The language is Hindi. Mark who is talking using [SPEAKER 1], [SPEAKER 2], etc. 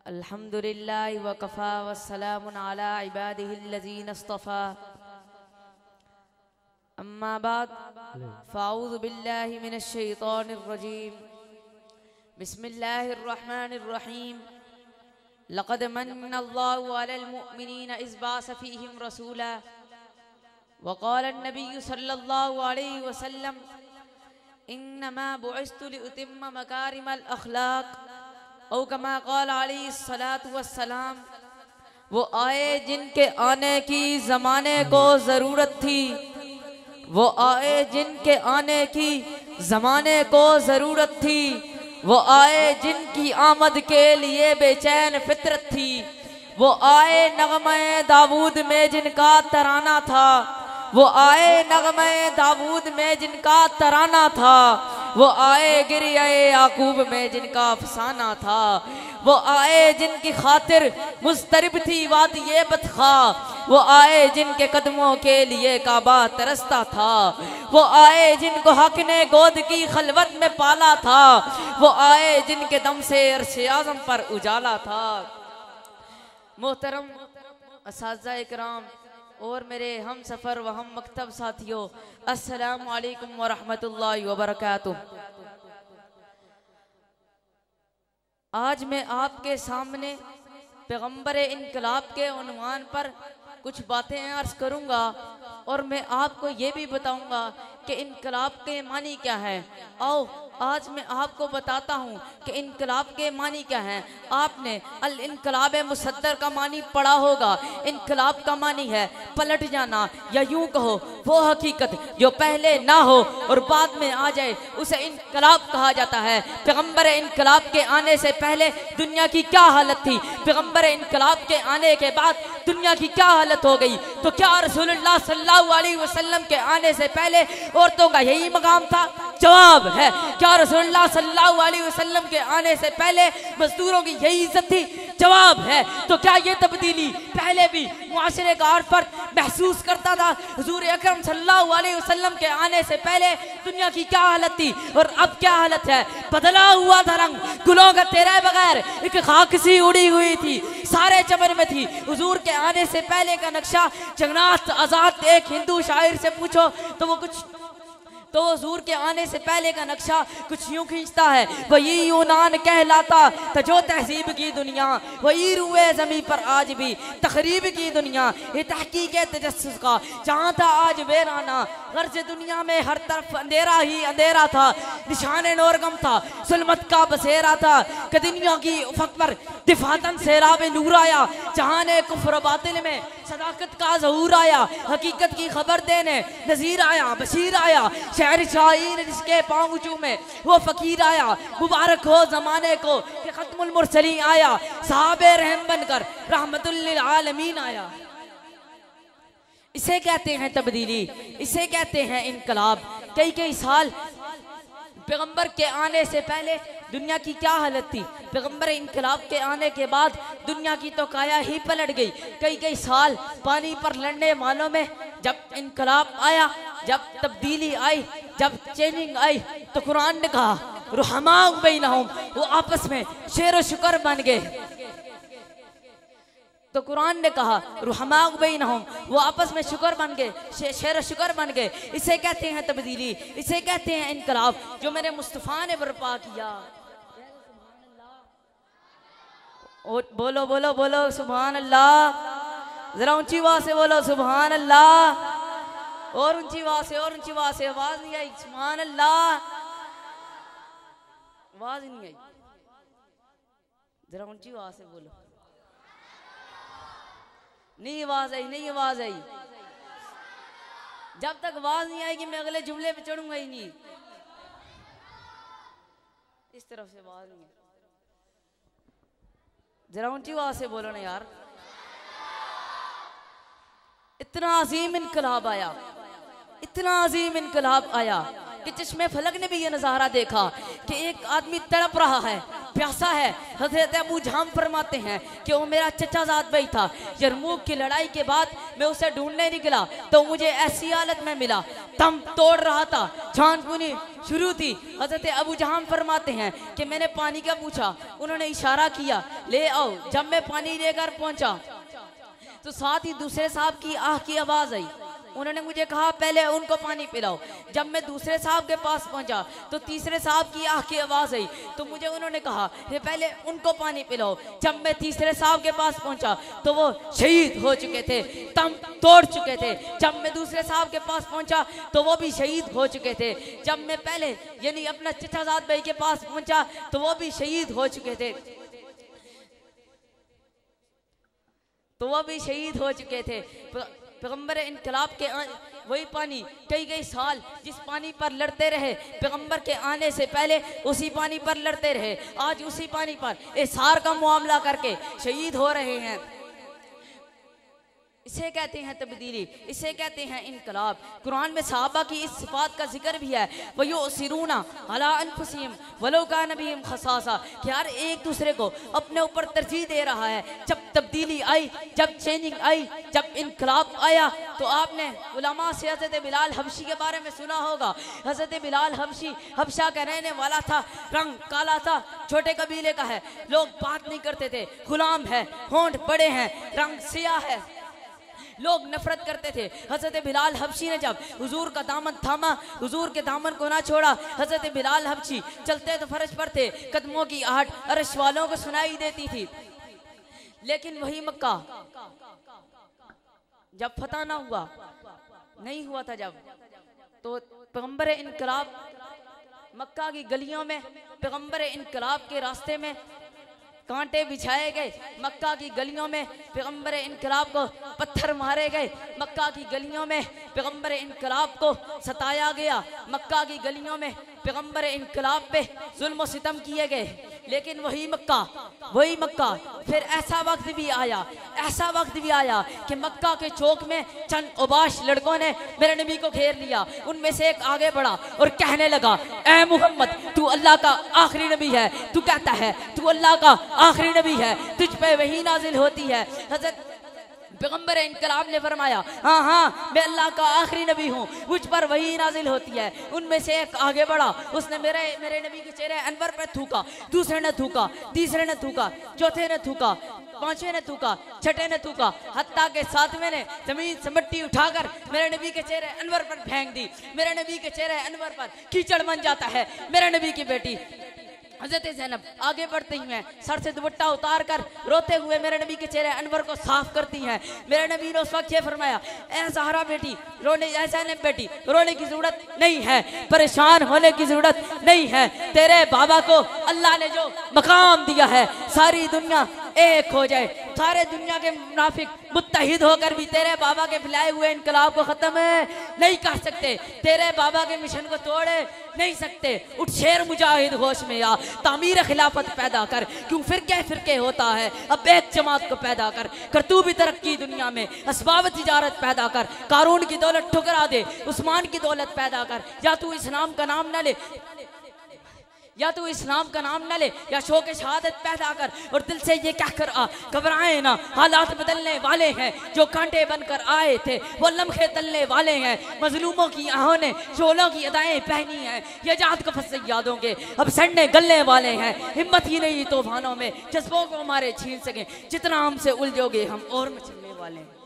[SPEAKER 1] अल्हम्दुलिल्लाहि व कफ़ा वस्सलामुन अला इबादिहिल्लज़ीना इस्तफ़ा अम्मा बाद फ़अऊज़ु बिल्लाहि मिनश शैतानिर रजीम बिस्मिल्लाहिर रहमानिर रहीम लक़द मन्नल्लाहु अलल मुअमिनीना इज़ बअस फ़ीहिम रसूला व क़ाला अन्नबिय्यु सल्लल्लाहु अलैहि वसल्लम इन्नमा बुइस्तु लिउतिम्म मकारिमल अख़लाक़ औ कमा क़ाला अलैहिस्सलातु वस्सलाम। वो आए जिनके आने की ज़माने को ज़रूरत थी, वो आए जिनके आने की ज़माने को ज़रूरत थी, वो आए जिनकी आमद के लिए बेचैन फितरत थी, वो आए नग़मे दाऊद में जिनका तराना था, वो आए नग़मे दाऊद में जिनका तराना था, वो आए गिरिया याकूब में जिनका अफसाना था, वो आए जिनकी खातिर मुस्तरिब थी वादिये बतखा, वो आए जिनके कदमों के लिए काबा तरसता था, वो आए जिनको हक ने गोद की खलवत में पाला था, वो आए जिनके दम से अर्श आज़म पर उजाला था। मोहतरम असातिज़ा इकराम और मेरे हम सफ़र व हम मकतब साथियों, अस्सलामु अलैकुम व रहमतुल्लाहि व बरकातुहू। आज मैं आपके सामने पैगम्बर इनकलाब के उन्वान पर कुछ बातें अर्ज करूँगा और मैं आपको ये भी बताऊँगा कि इनकलाब के मानी क्या है। आओ आज मैं आपको बताता हूँ कि इनकलाब के मानी क्या है। आपने अल इनकलाब मुसद्दर का मानी पढ़ा होगा। इनकलाब का मानी है पलट जाना, या यूं कहो वो हकीकत जो पहले ना हो और बाद में आ जाए, उसे इनकलाब कहा जाता है। पैगम्बर इनकलाब के आने से पहले दुनिया की क्या हालत थी, पैगम्बर इनकलाब के आने के बाद दुनिया की क्या हालत हो गई। तो क्या रसूलुल्लाह सल्लल्लाहु अलैहि वसल्लम के आने से पहले औरतों का यही मकाम था? जवाब है क्या रसूलुल्लाह सल्लल्लाहु अलैहि वसल्लम के आने से पहले मजदूरों की यही इज्जत थी? जवाब है तो क्या ये तब्दीली पहले भी मुआशरे का हर फर्द महसूस करता था? हुजूर अकरम सल्लल्लाहु अलैहि वसल्लम के आने से पहले दुनिया की क्या हालत थी और अब क्या हालत है? बदला हुआ था रंग गुलों का तेरे बगैर एक खाक सी उड़ी हुई थी, सारे चमन में थी। हुजूर के आने से पहले का नक्शा जगन्नाथ आजाद एक हिंदू शायर से पूछो तो हुजूर के आने से पहले का नक्शा कुछ यूं खींचता है, वही यूनान कहलाता था जो तहजीब की दुनिया, वही रुए ज़मीं पर आज भी तखरीब की दुनिया, ये तहकीक तजस्सुस का जहाँ था आज वेराना। गर्ज दुनिया में हर तरफ अंधेरा ही अंधेरा था, निशान नौरगम था, सुलमत का बसेरा था कि दुनिया की उफक पर दिफातन सैराब नूर आया, जहाँ ने कुफ्र बातिल में सदाकत का ज़हूर आया, हकीकत की खबर देने नज़ीर आया, बशीर आया, शहर शाहीन जिसके पाँव चूमे वो फ़कीर आया। मुबारक हो ज़माने को कि ख़त्मुल मुरसलीन आया, साहबे रहम बनकर रहमतुल लिल आलमीन आया। इसे कहते हैं तब्दीली, इसे कहते हैं इनकलाब। कई साल पैगम्बर के आने से पहले दुनिया की क्या हालत थी, पैगम्बर इनकलाब के आने के बाद दुनिया की तो काया ही पलट गई। कई साल पानी पर लड़ने वालों में जब इनकलाब आया, जब तब्दीली आई, जब चेंजिंग आई, तो कुरान ने कहा रुहमा बैनहुम, वो आपस में शेर व शुक्र बन गए। तो कुरान ने कहा रुहमा बैनहुम, वो आपस में शुक्र बन गए, शेर शुक्र बन गए। इसे कहते हैं तब्दीली, इसे कहते हैं इनकलाब, जो मेरे मुस्तफ़ा ने बर्पा किया। बोलो बोलो बोलो सुभान अल्लाह, जरा ऊंची आवाज से बोलो सुभान अल्लाह, और ऊंची आवाज से, और ऊंची आवाज से। आवाज नहीं आई सुभान अल्लाह, आवाज नहीं आई, जरा ऊंची आवाज से बोलो। नहीं आवाज आई, नहीं आवाज आई। जब तक आवाज नहीं आएगी मैं अगले जुमले पे चढ़ूंगा ही नहीं। इस तरफ से आवाज नहीं है, जरा ऊंची आवाज से बोलो ना यार। इतना अजीम इनकलाब आया, इतना अजीम इनकलाब आया कि चश्मे फलक ने भी ये नजारा देखा कि एक आदमी तड़प रहा है, प्यासा है। हजरत अबू जहां फरमाते हैं कि वो मेरा चचाजाद भाई था। यरमूक की लड़ाई के बाद मैं उसे ढूंढने निकला तो मुझे ऐसी हालत में मिला, दम तोड़ रहा था, जान पूनी शुरू थी। हजरत अबू जहां फरमाते हैं कि मैंने पानी का पूछा, उन्होंने इशारा किया ले आओ। जब मैं पानी लेकर पहुंचा तो साथ ही दूसरे साहब की आह की आवाज आई। उन्होंने मुझे कहा पहले उनको पानी पिलाओ। जब मैं दूसरे साहब के पास पहुंचा तो तीसरे साहब की आह की आवाज आई तो मुझे उन्होंने कहा कि पहले उनको पानी पिलाओ। जब मैं तीसरे साहब के पास पहुंचा तो वो शहीद हो चुके थे, दम तोड़ चुके थे। जब मैं दूसरे साहब के पास पहुंचा तो वो भी शहीद हो चुके थे। जब मैं पहले यानी अपना चचाजाद भाई के पास पहुंचा तो वो भी शहीद हो चुके थे, पैगंबर इनकलाब के वही पानी कई साल जिस पानी पर लड़ते रहे पैगंबर के आने से पहले, उसी पानी पर लड़ते रहे, आज उसी पानी पर एसार का मामला करके शहीद हो रहे हैं। इसे कहते हैं तब्दीली, इसे कहते हैं इनकलाब। कुरान में सहाबा की इस सिफात का जिक्र भी है, वयुसिरूना अला अनफुसिहिम वलो कान बिहिम खसासा, कि हर एक दूसरे को अपने ऊपर तरजीह दे रहा है। जब तब्दीली आई, जब चेंजिंग आई, जब इनकलाब आया तो आपने उलमा से हज़रत बिलाल हबशी के बारे में सुना होगा। हज़रत बिलाल हबशी हबशा का रहने वाला था, रंग काला था, छोटे कबीले का है, लोग बात नहीं करते थे, गुलाम है, होंठ बड़े हैं, रंग सियाह है, लोग नफरत करते थे। हजरत बिलाल हबशी ने जब हुजूर का दामन थामा, हुजूर के दामन को ना छोड़ा, हजरत बिलाल हबशी चलते तो फर्श पर थे, कदमों की आहट अरश वालों को सुनाई देती थी। लेकिन वही मक्का जब फतह ना हुआ, नहीं हुआ था जब, तो पैगंबर इनकलाब मक्का की गलियों में, पैगंबर इनकलाब के रास्ते में कांटे बिछाए गए, मक्का की गलियों में पैगंबर इनकलाब को पत्थर मारे गए, मक्का की गलियों में पैगंबर इनकलाब को सताया गया, मक्का की गलियों में पैगंबर इनकलाब पे जुल्म सितम किए गए। लेकिन वही मक्का फिर ऐसा वक्त भी आया कि मक्का के चौक में चंद उबाश लड़कों ने मेरे नबी को घेर लिया। उनमें से एक आगे बढ़ा और कहने लगा, ऐ मुहम्मद तू अल्लाह का आखिरी नबी है, तू कहता है तू अल्लाह का आखिरी नबी है, तुझ पे वही नाजिल होती है। हजरत पैगंबर इनकलाब ने फरमाया, हाँ मैं अल्लाह का आखिरी नबी हूँ, मुझ पर वही नाजिल होती है। उनमें से एक आगे बढ़ा, उसने मेरे नबी के चेहरे अनवर पर थूका, दूसरे ने थूका, तीसरे ने थूका, चौथे ने थूका, पांचवें ने थूका, छठे ने थूका, हत्ता के सातवें ने जमीन से मिट्टी उठाकर मेरे नबी के चेहरे अनवर पर फेंक दी। मेरे नबी के चेहरे अनवर पर कीचड़ बन जाता है। मेरे नबी की बेटी हजरत ज़ैनब आगे बढ़ती हुए सर से दुपट्टा उतार कर रोते हुए मेरे नबी के चेहरे अनवर को साफ करती हैं। मेरे नबी ने उस वक्त ये फरमाया, ऐ ज़हरा बेटी रोने, ऐसा नहीं बेटी रोने की जरूरत नहीं है, परेशान होने की जरूरत नहीं है। तेरे बाबा को अल्लाह ने जो मकाम दिया है, सारी दुनिया एक हो जाए, सारे दुनिया के मुनाफिक मुत्तहिद होकर भी तेरे बाबा के फैलाए हुए इनकलाब को खत्म नहीं कर सकते, तेरे बाबा के मिशन को तोड़े नहीं सकते। उठ शेर मुजाहिद होश में आ, तामीर खिलाफत पैदा कर, क्यों फिरके होता है, अब एक जमात को पैदा कर तू भी तरक्की दुनिया में, असबाब तिजारत पैदा कर, कारून की दौलत ठुकरा दे, उस्मान की दौलत पैदा कर। या तू इस्लाम का नाम न ले, या शौक शहादत पैदा कर और दिल से ये कहकर आ, घबराए ना, हालात बदलने वाले हैं, जो कांटे बनकर आए थे वो लम्हे तलने वाले हैं। मजलूमों की आहों ने शोलों की अदाएं पहनी हैं, ये जात को फंसे यादों के अब सड़ने गलने वाले हैं। हिम्मत ही नहीं तूफानों में जज्बों को हमारे छीन सके, जितना हमसे उलझोगे हम और मचलने वाले हैं।